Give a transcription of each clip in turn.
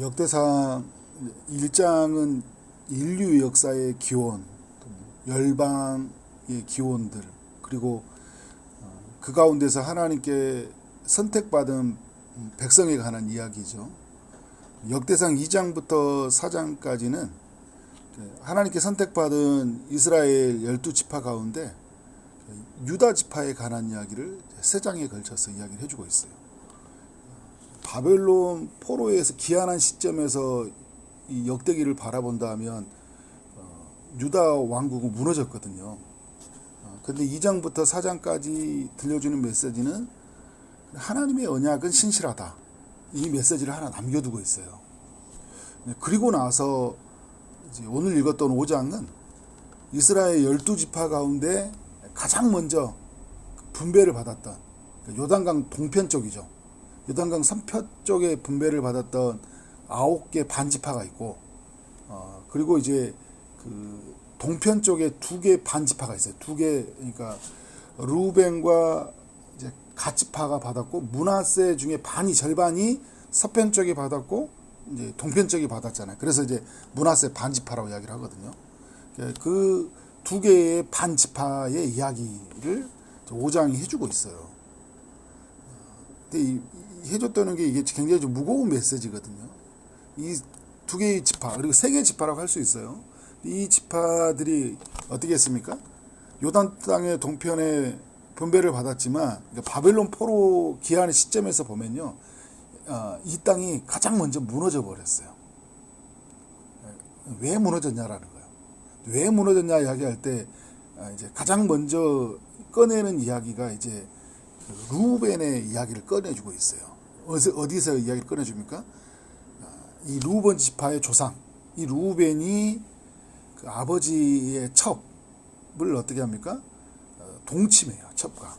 역대상 1장은 인류 역사의 기원, 열방의 기원들, 그리고 그 가운데서 하나님께 선택받은 백성에 관한 이야기죠. 역대상 2장부터 4장까지는 하나님께 선택받은 이스라엘 12지파 가운데 유다 지파에 관한 이야기를 3장에 걸쳐서 이야기를 해주고 있어요. 바벨론 포로에서 기한한 시점에서 이 역대기를 바라본다면 유다 왕국은 무너졌거든요. 근데 2장부터 4장까지 들려주는 메시지는 하나님의 언약은 신실하다. 이 메시지를 하나 남겨두고 있어요. 그리고 나서 이제 오늘 읽었던 5장은 이스라엘 12지파 가운데 가장 먼저 분배를 받았던 요단강 동편 쪽이죠. 요단강 서편 쪽에 분배를 받았던 9개 반지파가 있고, 그리고 이제 그 동편 쪽에 2개 반지파가 있어요. 2개, 그러니까 루벤과 이제 갓지파가 받았고, 므낫세 중에 절반이 서편 쪽에 받았고, 이제 동편 쪽이 받았잖아요. 그래서 이제 므낫세 반지파라고 이야기를 하거든요. 그 2개의 반지파의 이야기를 5장이 해주고 있어요. 근데 해줬다는 게 이게 굉장히 좀 무거운 메시지거든요. 이 2개의 지파, 그리고 3개의 지파라고 할 수 있어요. 이 지파들이 어떻게 했습니까? 요단 땅의 동편에 분배를 받았지만, 바벨론 포로 기한의 시점에서 보면요, 이 땅이 가장 먼저 무너져 버렸어요. 왜 무너졌냐라는 거예요. 왜 무너졌냐 이야기할 때 이제 가장 먼저 꺼내는 이야기가 이제 루벤의 이야기를 꺼내주고 있어요. 어디서 이야기를 꺼내줍니까? 이 루벤 지파의 조상, 이 루벤이 그 아버지의 첩을 어떻게 합니까? 동침해요, 첩과.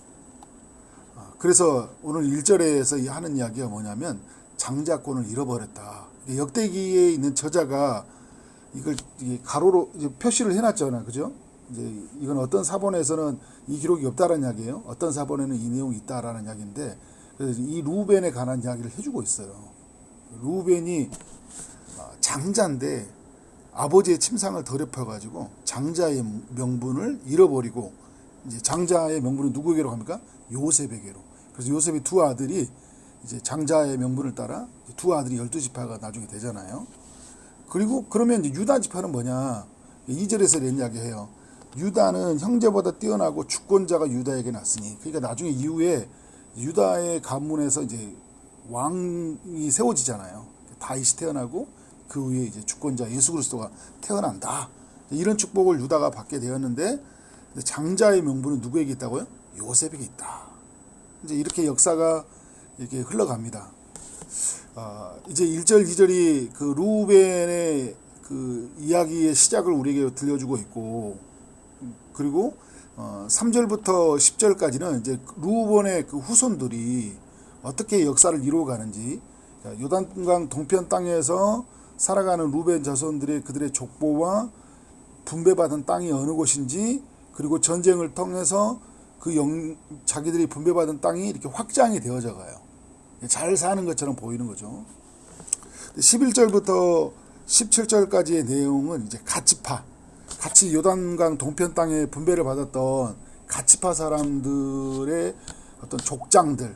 그래서 오늘 1절에서 하는 이야기가 뭐냐면 장자권을 잃어버렸다. 역대기에 있는 저자가 이걸 가로로 표시를 해놨잖아요, 그죠? 이제 이건 어떤 사본에서는 이 기록이 없다라는 이야기예요. 어떤 사본에는 이 내용이 있다라는 이야기인데, 그래서 이 루벤에 관한 이야기를 해주고 있어요. 루벤이 장자인데 아버지의 침상을 더럽혀가지고 장자의 명분을 잃어버리고, 이제 장자의 명분은 누구에게로 갑니까? 요셉에게로. 그래서 요셉의 2 아들이 이제 장자의 명분을 따라 2 아들이 12지파가 나중에 되잖아요. 그리고 그러면 이제 유다 지파는 뭐냐? 2절에서 이런 이야기해요. 유다는 형제보다 뛰어나고 주권자가 유다에게 났으니, 그러니까 나중에 이후에 유다의 가문에서 이제 왕이 세워지잖아요. 다윗이 태어나고 그 위에 이제 주권자 예수 그리스도가 태어난다. 이런 축복을 유다가 받게 되었는데, 장자의 명분은 누구에게 있다고요? 요셉에게 있다. 이제 이렇게 역사가 이렇게 흘러갑니다. 이제 1절, 2절이 그 루벤의 그 이야기의 시작을 우리에게 들려주고 있고, 그리고 3절부터 10절까지는 이제 루벤의 그 후손들이 어떻게 역사를 이루어가는지, 요단강 동편 땅에서 살아가는 루벤 자손들의 그들의 족보와 분배받은 땅이 어느 곳인지, 그리고 전쟁을 통해서 자기들이 분배받은 땅이 이렇게 확장이 되어져 가요. 잘 사는 것처럼 보이는 거죠. 11절부터 17절까지의 내용은 이제 갓지파, 같이 요단강 동편 땅에 분배를 받았던 갓지파 사람들의 어떤 족장들,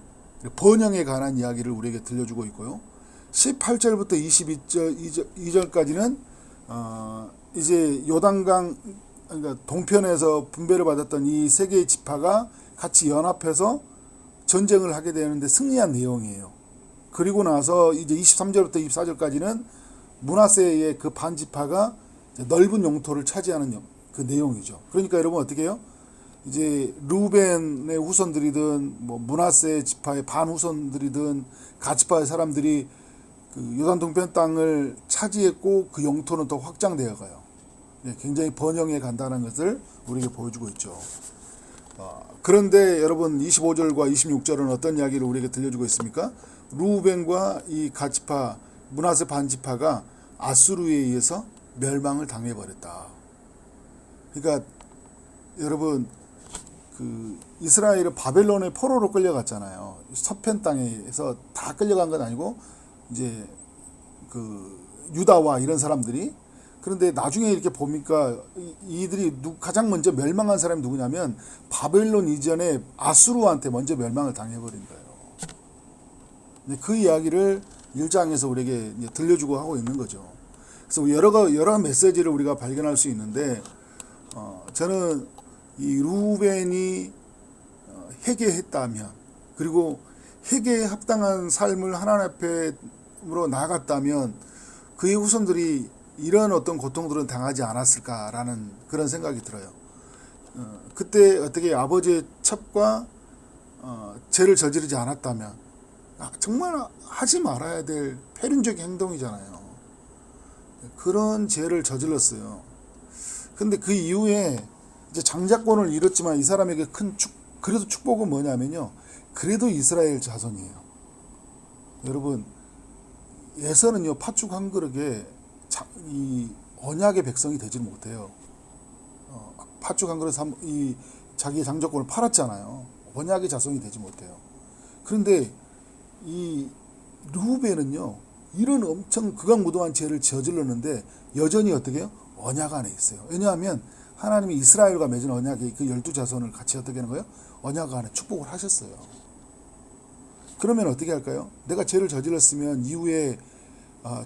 번영에 관한 이야기를 우리에게 들려주고 있고요. 18절부터 22절까지는 이제 요단강, 그러니까 동편에서 분배를 받았던 이 3개의 지파가 같이 연합해서 전쟁을 하게 되는데 승리한 내용이에요. 그리고 나서 이제 23절부터 24절까지는 므낫세의 그 반지파가 넓은 영토를 차지하는 그 내용이죠. 그러니까 여러분 어떻게 해요? 이제 루벤의 후손들이든 뭐 므낫세 지파의 반후손들이든 갓지파의 사람들이 그 요단 동편 땅을 차지했고, 그 영토는 더 확장되어 가요. 굉장히 번영해 간다는 것을 우리에게 보여주고 있죠. 그런데 여러분 25절과 26절은 어떤 이야기를 우리에게 들려주고 있습니까? 루벤과 이 갓지파, 므낫세 반지파가 아수르에 의해서 멸망을 당해버렸다. 그러니까 여러분 그 이스라엘은 바벨론의 포로로 끌려갔잖아요. 서편 땅에서 다 끌려간 건 아니고 이제 그 유다와 이런 사람들이. 그런데 나중에 이렇게 보니까 이들이 가장 먼저 멸망한 사람이 누구냐면 바벨론 이전에 아수르한테 먼저 멸망을 당해버린 거예요. 그 이야기를 1장에서 우리에게 들려주고 하고 있는 거죠. 그래서 여러 메시지를 우리가 발견할 수 있는데, 저는 이 루벤이 회개했다면, 그리고 회개에 합당한 삶을 하나님 앞에로 나아갔다면 그의 후손들이 이런 어떤 고통들은 당하지 않았을까라는 그런 생각이 들어요. 그때 어떻게 아버지의 첩과 죄를 저지르지 않았다면, 정말 하지 말아야 될 패륜적 행동이잖아요. 그런 죄를 저질렀어요. 근데 그 이후에 이제 장자권을 잃었지만 이 사람에게 그래도 축복은 뭐냐면요, 그래도 이스라엘 자손이에요. 여러분, 예서는요 팥죽 한 그릇에 이 언약의 백성이 되지 못해요. 팥죽 한 그릇 이 자기의 장자권을 팔았잖아요. 언약의 자손이 되지 못해요. 그런데 이 르우벤은요 이런 엄청 극악무도한 죄를 저질렀는데 여전히 어떻게 해요? 언약 안에 있어요. 왜냐하면 하나님이 이스라엘과 맺은 언약의 그 12자손을 같이 어떻게 하는 거예요? 언약 안에 축복을 하셨어요. 그러면 어떻게 할까요? 내가 죄를 저질렀으면 이후에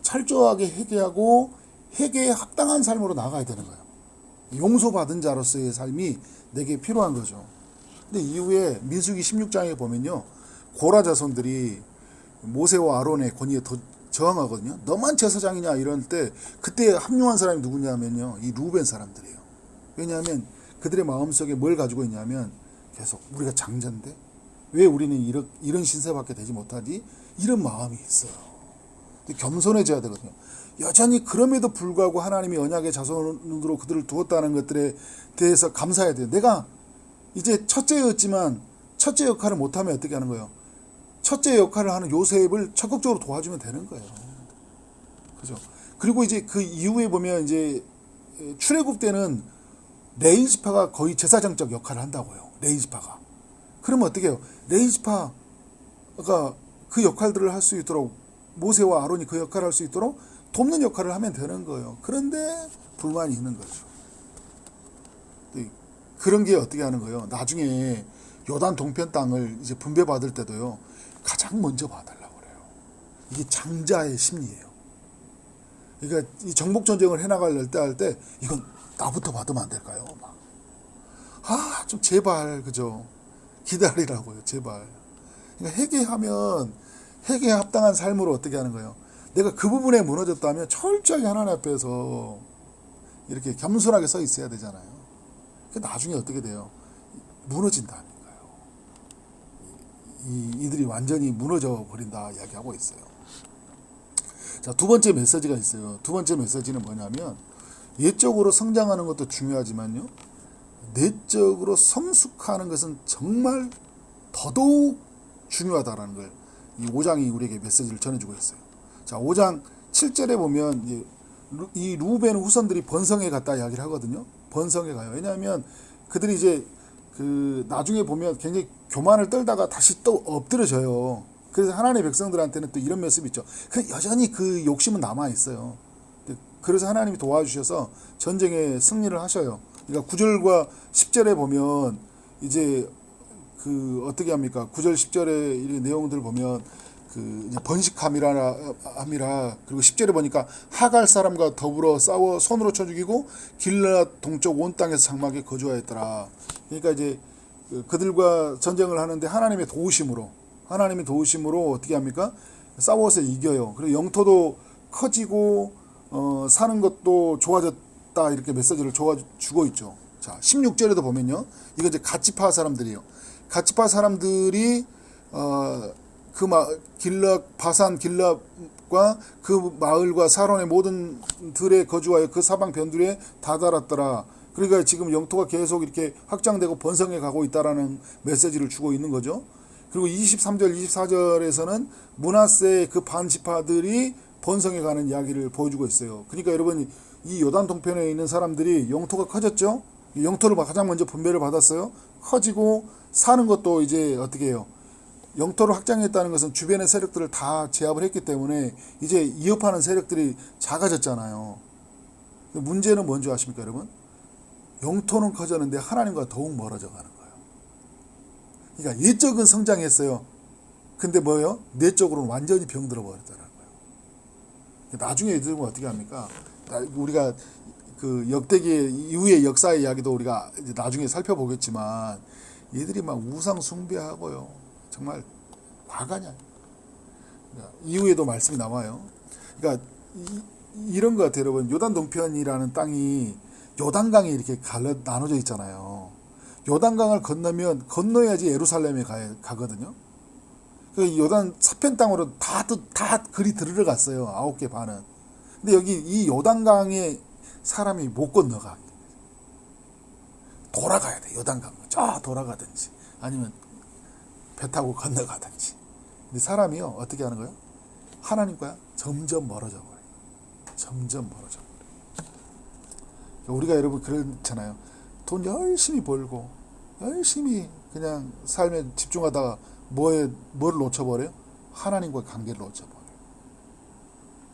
철저하게 회개하고 회개에 합당한 삶으로 나가야 되는 거예요. 용서받은 자로서의 삶이 내게 필요한 거죠. 근데 이후에 민수기 16장에 보면요, 고라 자손들이 모세와 아론의 권위에 저항하거든요. 너만 제사장이냐 이럴 때 그때 합류한 사람이 누구냐면요, 이 루벤 사람들이에요. 왜냐하면 그들의 마음속에 뭘 가지고 있냐면 계속 우리가 장자인데 왜 우리는 이런 신세밖에 되지 못하지? 이런 마음이 있어요. 겸손해져야 되거든요. 여전히 그럼에도 불구하고 하나님이 언약의 자손으로 그들을 두었다는 것들에 대해서 감사해야 돼요. 내가 이제 첫째였지만 첫째 역할을 못하면 어떻게 하는 거예요? 첫째 역할을 하는 요셉을 적극적으로 도와주면 되는 거예요. 그죠? 그리고 이제 그 이후에 보면 이제 출애굽 때는 레위 지파가 거의 제사장적 역할을 한다고요. 레위 지파가. 그러면 어떻게 해요? 레위 지파가 그 역할들을 할 수 있도록, 모세와 아론이 그 역할을 할 수 있도록 돕는 역할을 하면 되는 거예요. 그런데 불만이 있는 거죠. 그런 게 어떻게 하는 거예요? 나중에 요단 동편 땅을 이제 분배받을 때도요, 가장 먼저 봐달라고 그래요. 이게 장자의 심리예요. 그러니까 이 정복 전쟁을 해나갈 때 할 때 이건 나부터 받으면 안 될까요? 좀 제발, 그죠? 기다리라고요, 제발. 그러니까 회개하면 회개에 합당한 삶으로 어떻게 하는 거예요? 내가 그 부분에 무너졌다면 철저하게 하나님 앞에서 이렇게 겸손하게 서 있어야 되잖아요. 나중에 어떻게 돼요? 무너진다니까요. 이들이 완전히 무너져 버린다 이야기하고 있어요. 자, 두 번째 메시지가 있어요. 두 번째 메시지는 뭐냐면, 예적으로 성장하는 것도 중요하지만요, 내적으로 성숙하는 것은 정말 더더욱 중요하다라는 걸 이 5장이 우리에게 메시지를 전해주고 있어요. 자, 5장 7절에 보면 이 루벤 후손들이 번성에 갔다 이야기를 하거든요. 번성에 가요. 왜냐하면 그들이 이제 그 나중에 보면 굉장히 교만을 떨다가 다시 또 엎드려져요. 그래서 하나님의 백성들한테는 또 이런 모습이 있죠. 여전히 그 욕심은 남아 있어요. 그래서 하나님이 도와주셔서 전쟁에 승리를 하셔요. 그러니까 9절과 10절에 보면 이제 그 어떻게 합니까? 9절 10절의 이 내용들을 보면 그 이제 번식함이라 그리고 10절에 보니까 하갈 사람과 더불어 싸워 손으로 쳐 죽이고 길앗 동쪽 온 땅에서 장막에 거주하였더라. 그러니까 이제 그들과 전쟁을 하는데 하나님의 도우심으로 어떻게 합니까? 싸워서 이겨요. 그리고 영토도 커지고 사는 것도 좋아졌다, 이렇게 메시지를 주고 있죠. 자, 16절에도 보면요, 이거 이제 갓지파 사람들이에요. 갓지파 사람들이 바산 길랏과 그 마을과 사론의 모든 들에 거주하여 그 사방 변두리에 다다랐더라. 그러니까 지금 영토가 계속 이렇게 확장되고 번성해 가고 있다라는 메시지를 주고 있는 거죠. 그리고 23절, 24절에서는 므낫세의 그 반지파들이 번성해 가는 이야기를 보여주고 있어요. 그러니까 여러분, 이 요단 동편에 있는 사람들이 영토가 커졌죠. 영토를 가장 먼저 분배를 받았어요. 커지고 사는 것도 이제 어떻게 해요? 영토를 확장했다는 것은 주변의 세력들을 다 제압을 했기 때문에 이제 이어파는 세력들이 작아졌잖아요. 문제는 뭔지 아십니까, 여러분? 영토는 커졌는데 하나님과 더욱 멀어져 가는 거예요. 그러니까 예적은 성장했어요. 근데 뭐예요? 내적으로는 완전히 병들어 버렸더라고요. 나중에 들으면 어떻게 합니까? 우리가 그 역대기 이후의 역사의 이야기도 우리가 이제 나중에 살펴보겠지만 얘들이 막 우상 숭배하고요. 정말 과가냐. 그러니까 이후에도 말씀이 나와요. 그러니까 이런 것 같아요, 여러분. 요단 동편이라는 땅이 요단강에 이렇게 나눠져 있잖아요. 요단강을 건너야지 예루살렘에 가거든요. 그 요단 서편 땅으로 다 그리 들어갔어요. 9개 반은. 근데 여기 이 요단강에 사람이 못 건너가. 돌아가야 돼. 요단강. 돌아가든지 아니면 배 타고 건너가든지. 근데 사람이요, 어떻게 하는 거예요? 하나님과 점점 멀어져 버려요. 점점 멀어져 버려요. 우리가 여러분 그렇잖아요. 돈 열심히 벌고 열심히 그냥 삶에 집중하다가 뭘 놓쳐버려요? 하나님과 관계를 놓쳐버려요.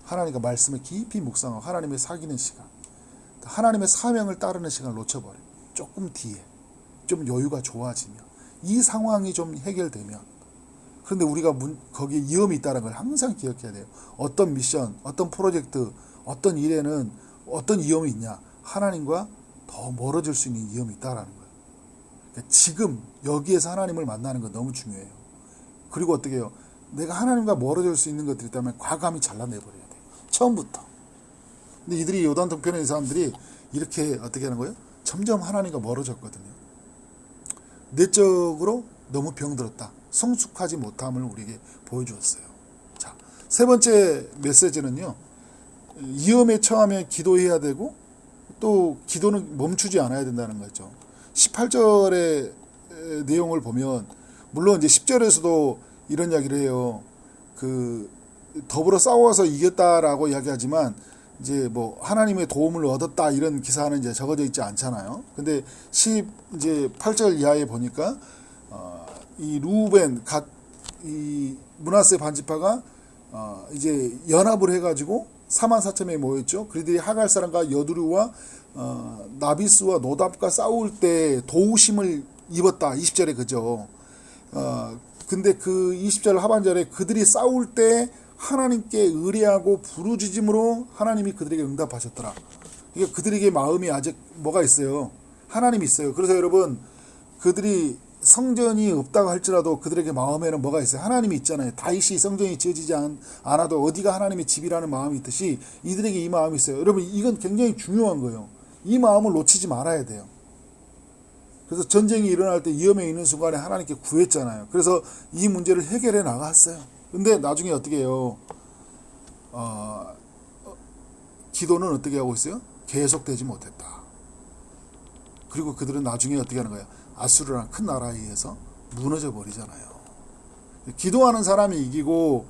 하나님과 말씀을 깊이 묵상하고 하나님의 사귀는 시간, 하나님의 사명을 따르는 시간을 놓쳐버려요. 조금 뒤에 좀 여유가 좋아지면, 이 상황이 좀 해결되면. 그런데 우리가 거기에 위험이 있다는 걸 항상 기억해야 돼요. 어떤 미션, 어떤 프로젝트, 어떤 일에는 어떤 위험이 있냐? 하나님과 더 멀어질 수 있는 위험이 있다는 거예요. 그러니까 지금 여기에서 하나님을 만나는 건 너무 중요해요. 그리고 어떻게 해요? 내가 하나님과 멀어질 수 있는 것들이 있다면 과감히 잘라내버려야 돼요. 처음부터. 근데 이들이 요단 동편의 사람들이 이렇게 어떻게 하는 거예요? 점점 하나님과 멀어졌거든요. 내적으로 너무 병들었다. 성숙하지 못함을 우리에게 보여주었어요. 자, 세 번째 메시지는요. 위험에 처하면 기도해야 되고 또 기도는 멈추지 않아야 된다는 거죠. 18절의 내용을 보면 물론 이제 10절에서도 이런 이야기를 해요. 그 더불어 싸워서 이겼다라고 이야기하지만 이제 뭐 하나님의 도움을 얻었다 이런 기사는 이제 적어져 있지 않잖아요. 근데 이제 8절 이하에 보니까 이 루벤 이 므낫세 반지파가 이제 연합을 해가지고 44,000명이 모였죠. 그들이 하갈 사람과 여두루와 나비스와 노답과 싸울 때 도우심을 입었다. 20절에 그죠. 근데 그 20절 하반절에 그들이 싸울 때 하나님께 의뢰하고 부르짖음으로 하나님이 그들에게 응답하셨더라. 이게 그들에게 마음이 아직 뭐가 있어요. 하나님이 있어요. 그래서 여러분 그들이 성전이 없다고 할지라도 그들에게 마음에는 뭐가 있어요. 하나님이 있잖아요. 다윗이 성전이 지어지지 않아도 어디가 하나님의 집이라는 마음이 있듯이 이들에게 이 마음이 있어요. 여러분 이건 굉장히 중요한 거예요. 이 마음을 놓치지 말아야 돼요. 그래서 전쟁이 일어날 때 위험에 있는 순간에 하나님께 구했잖아요. 그래서 이 문제를 해결해 나갔어요. 근데 나중에 어떻게 해요? 기도는 어떻게 하고 있어요? 계속되지 못했다. 그리고 그들은 나중에 어떻게 하는 거예요? 아수르라는 큰 나라에 의해서 무너져 버리잖아요. 기도하는 사람이 이기고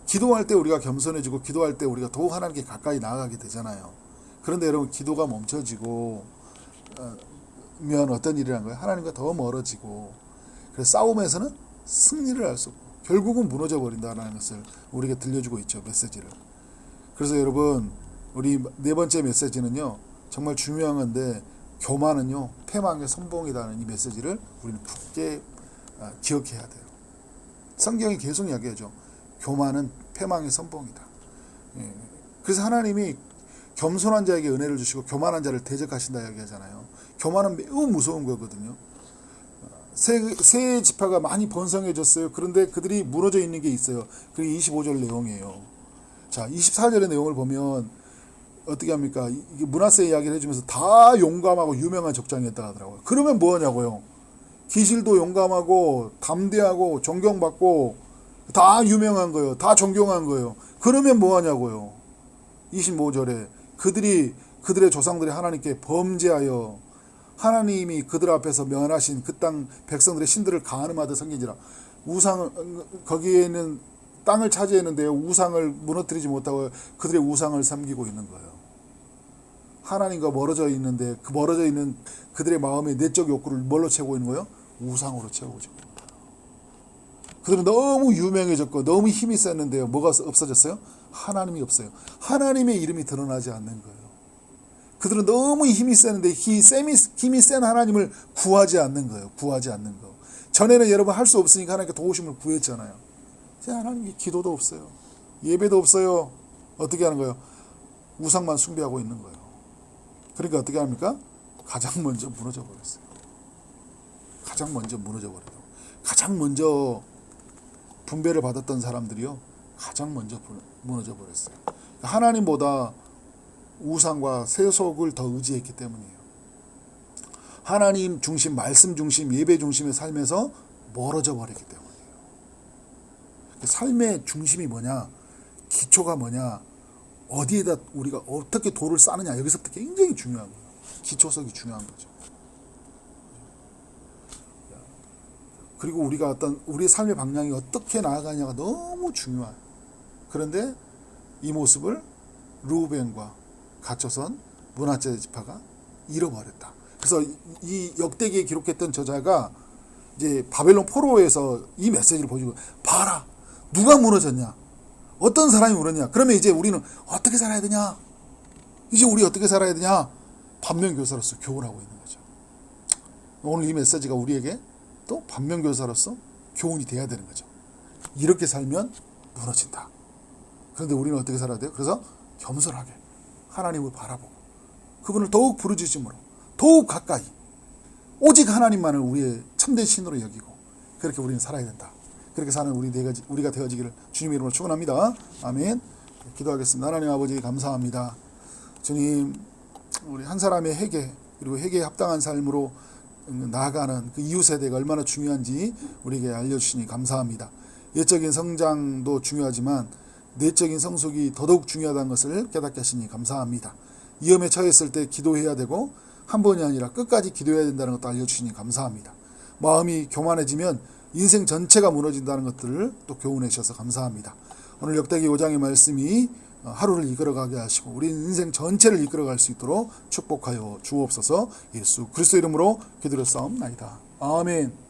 기도할 때 우리가 겸손해지고 기도할 때 우리가 더욱 하나님께 가까이 나아가게 되잖아요. 그런데 여러분 기도가 멈춰지고 면 어떤 일이란 거예요? 하나님과 더 멀어지고 그래서 싸움에서는 승리를 할 수 없고 결국은 무너져 버린다는 것을 우리에게 들려주고 있죠. 메시지를. 그래서 여러분 우리 네 번째 메시지는요. 정말 중요한 건데 교만은요. 패망의 선봉이라는 이 메시지를 우리는 굳게 기억해야 돼요. 성경이 계속 이야기하죠. 교만은 패망의 선봉이다. 예. 그래서 하나님이 겸손한 자에게 은혜를 주시고 교만한 자를 대적하신다 이야기하잖아요. 교만은 매우 무서운 거거든요. 세 지파가 많이 번성해졌어요. 그런데 그들이 무너져 있는 게 있어요. 그게 25절 내용이에요. 자, 24절의 내용을 보면 어떻게 합니까? 이게 므낫세 이야기를 해주면서 다 용감하고 유명한 적장이었다 하더라고요. 그러면 뭐하냐고요? 기실도 용감하고 담대하고 존경받고 다 유명한 거예요. 다 존경한 거예요. 그러면 뭐하냐고요? 25절에 그들의 조상들이 하나님께 범죄하여 하나님이 그들 앞에서 명하신 그 땅 백성들의 신들을 간음하듯 섬긴지라. 거기에는 땅을 차지했는데요. 우상을 무너뜨리지 못하고 그들의 우상을 섬기고 있는 거예요. 하나님과 멀어져 있는데 그 멀어져 있는 그들의 마음의 내적 욕구를 뭘로 채우고 있는 거예요? 우상으로 채우고 있는 거예요. 그들은 너무 유명해졌고 너무 힘이 셌는데요. 뭐가 없어졌어요? 하나님이 없어요. 하나님의 이름이 드러나지 않는 거예요. 그들은 너무 힘이 세는데 힘이 센 하나님을 구하지 않는 거예요. 구하지 않는 거. 전에는 여러분 할 수 없으니까 하나님께 도우심을 구했잖아요. 이제 하나님께 기도도 없어요. 예배도 없어요. 어떻게 하는 거예요? 우상만 숭배하고 있는 거예요. 그러니까 어떻게 합니까? 가장 먼저 무너져 버렸어요. 가장 먼저 무너져 버려요. 가장 먼저 분배를 받았던 사람들이요. 가장 먼저 무너져 버렸어요. 하나님보다 우상과 세속을 더 의지했기 때문이에요. 하나님 중심, 말씀 중심, 예배 중심의 삶에서 멀어져 버렸기 때문이에요. 삶의 중심이 뭐냐? 기초가 뭐냐? 어디에다 우리가 어떻게 돌을 쌓느냐? 여기서부터 굉장히 중요한 거예요. 기초석이 중요한 거죠. 그리고 우리가 우리의 삶의 방향이 어떻게 나아가냐가 너무 중요해요. 그런데 이 모습을 르우벤과 갇혀선 므낫세 지파가 잃어버렸다. 그래서 이 역대기에 기록했던 저자가 이제 바벨론 포로에서 이 메시지를 보여주고, 봐라, 누가 무너졌냐? 어떤 사람이 무너졌냐? 그러면 이제 우리는 어떻게 살아야 되냐? 이제 우리 어떻게 살아야 되냐? 반면교사로서 교훈하고 있는 거죠. 오늘 이 메시지가 우리에게 또 반면교사로서 교훈이 돼야 되는 거죠. 이렇게 살면 무너진다. 그런데 우리는 어떻게 살아야 돼요? 그래서 겸손하게 하나님을 바라보고 그분을 더욱 부르짖음으로 더욱 가까이 오직 하나님만을 우리의 참된 신으로 여기고 그렇게 우리는 살아야 된다. 그렇게 사는 우리가 되어지기를 주님의 이름으로 축원합니다. 아멘. 기도하겠습니다. 하나님 아버지 감사합니다. 주님, 우리 한 사람의 회개 그리고 회개에 합당한 삶으로 나아가는 그 이웃 세대가 얼마나 중요한지 우리에게 알려주시니 감사합니다. 예적인 성장도 중요하지만 내적인 성숙이 더더욱 중요하다는 것을 깨닫게 하시니 감사합니다. 위험에 처했을 때 기도해야 되고 한 번이 아니라 끝까지 기도해야 된다는 것도 알려주시니 감사합니다. 마음이 교만해지면 인생 전체가 무너진다는 것들을 또 교훈해 주셔서 감사합니다. 오늘 역대기 5장의 말씀이 하루를 이끌어가게 하시고 우리 인생 전체를 이끌어갈 수 있도록 축복하여 주옵소서. 예수 그리스도 이름으로 기도를 싸움나이다. 아멘.